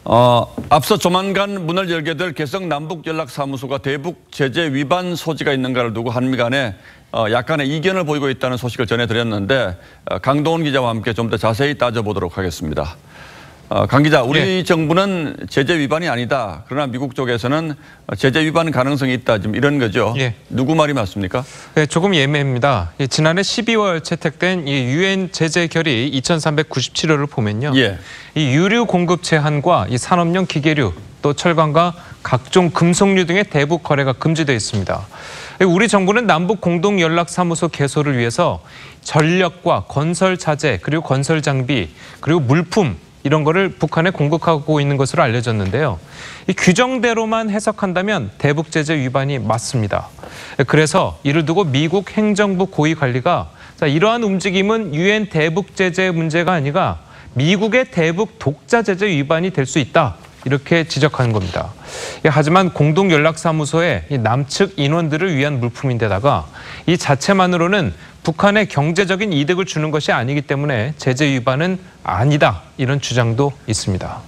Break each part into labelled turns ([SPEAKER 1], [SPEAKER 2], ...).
[SPEAKER 1] 앞서 조만간 문을 열게 될 개성 남북연락사무소가 대북 제재 위반 소지가 있는가를 두고 한미 간에 약간의 이견을 보이고 있다는 소식을 전해드렸는데 강동원 기자와 함께 좀 더 자세히 따져보도록 하겠습니다. 강 기자, 우리 정부는 제재 위반이 아니다. 그러나 미국 쪽에서는 제재 위반 가능성이 있다. 지금 이런 거죠. 누구 말이 맞습니까?
[SPEAKER 2] 네, 조금 예매입니다. 지난해 12월 채택된 이 유엔 제재 결의 2397호를 보면요. 이 유류 공급 제한과 이 산업용 기계류, 또 철강과 각종 금속류 등의 대북 거래가 금지되어 있습니다. 우리 정부는 남북 공동연락사무소 개소를 위해서 전력과 건설 자재, 그리고 건설 장비, 그리고 물품 이런 거를 북한에 공급하고 있는 것으로 알려졌는데요. 이 규정대로만 해석한다면 대북 제재 위반이 맞습니다. 그래서 이를 두고 미국 행정부 고위 관리가 이러한 움직임은 유엔 대북 제재 문제가 아니라 미국의 대북 독자 제재 위반이 될 수 있다. 이렇게 지적하는 겁니다. 하지만 공동연락사무소의 남측 인원들을 위한 물품인데다가 이 자체만으로는 북한에 경제적인 이득을 주는 것이 아니기 때문에 제재 위반은 아니다. 이런 주장도 있습니다.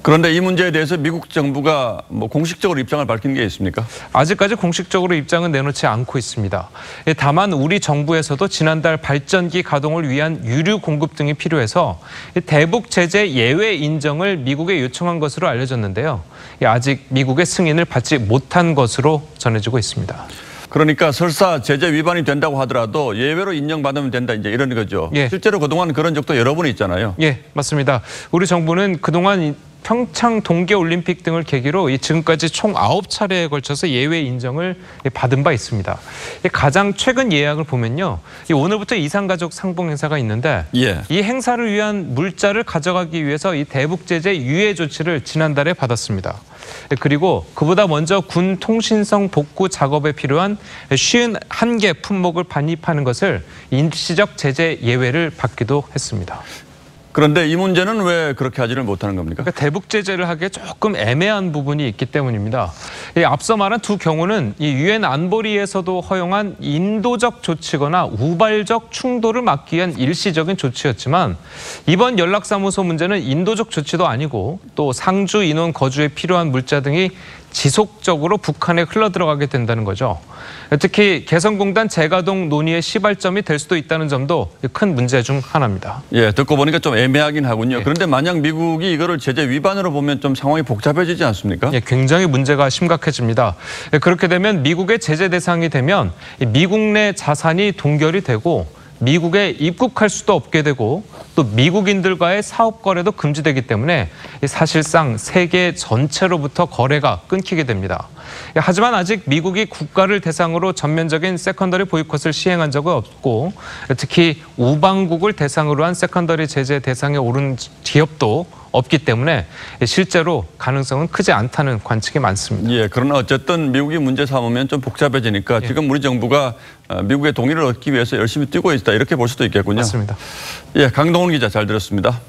[SPEAKER 1] 그런데 이 문제에 대해서 미국 정부가 공식적으로 입장을 밝힌 게 있습니까?
[SPEAKER 2] 아직까지 공식적으로 입장은 내놓지 않고 있습니다. 다만 우리 정부에서도 지난달 발전기 가동을 위한 유류 공급 등이 필요해서 대북 제재 예외 인정을 미국에 요청한 것으로 알려졌는데요. 아직 미국의 승인을 받지 못한 것으로 전해지고 있습니다.
[SPEAKER 1] 그러니까 설사 제재 위반이 된다고 하더라도 예외로 인정받으면 된다 이제 이런 거죠. 실제로 그동안 그런 적도 여러 번 있잖아요.
[SPEAKER 2] 맞습니다. 우리 정부는 그동안 평창 동계올림픽 등을 계기로 지금까지 총 9차례에 걸쳐서 예외 인정을 받은 바 있습니다. 가장 최근 예약을 보면요. 오늘부터 이산가족 상봉 행사가 있는데 이 행사를 위한 물자를 가져가기 위해서 이 대북 제재 유예 조치를 지난달에 받았습니다. 그리고 그보다 먼저 군 통신성 복구 작업에 필요한 51개 품목을 반입하는 것을 일시적 제재 예외를 받기도 했습니다.
[SPEAKER 1] 그런데 이 문제는 왜 그렇게 하지를 못하는 겁니까?
[SPEAKER 2] 그러니까 대북 제재를 하기에 조금 애매한 부분이 있기 때문입니다. 앞서 말한 두 경우는 이 유엔 안보리에서도 허용한 인도적 조치거나 우발적 충돌을 막기 위한 일시적인 조치였지만 이번 연락사무소 문제는 인도적 조치도 아니고 또 상주 인원 거주에 필요한 물자 등이 지속적으로 북한에 흘러들어가게 된다는 거죠. 특히 개성공단 재가동 논의의 시발점이 될 수도 있다는 점도 큰 문제 중 하나입니다.
[SPEAKER 1] 듣고 보니까 좀 애매하긴 하군요. 그런데 만약 미국이 이거를 제재 위반으로 보면 좀 상황이 복잡해지지 않습니까?
[SPEAKER 2] 굉장히 문제가 심각해집니다. 그렇게 되면 미국의 제재 대상이 되면 미국 내 자산이 동결이 되고 미국에 입국할 수도 없게 되고 또 미국인들과의 사업 거래도 금지되기 때문에 사실상 세계 전체로부터 거래가 끊기게 됩니다. 하지만 아직 미국이 국가를 대상으로 전면적인 세컨더리 보이콧을 시행한 적은 없고 특히 우방국을 대상으로 한 세컨더리 제재 대상에 오른 기업도 없기 때문에 실제로 가능성은 크지 않다는 관측이 많습니다.
[SPEAKER 1] 그러나 어쨌든 미국이 문제 삼으면 좀 복잡해지니까 지금 우리 정부가 미국의 동의를 얻기 위해서 열심히 뛰고 있다 이렇게 볼 수도 있겠군요.
[SPEAKER 2] 맞습니다.
[SPEAKER 1] 강동원 기자 잘 들었습니다.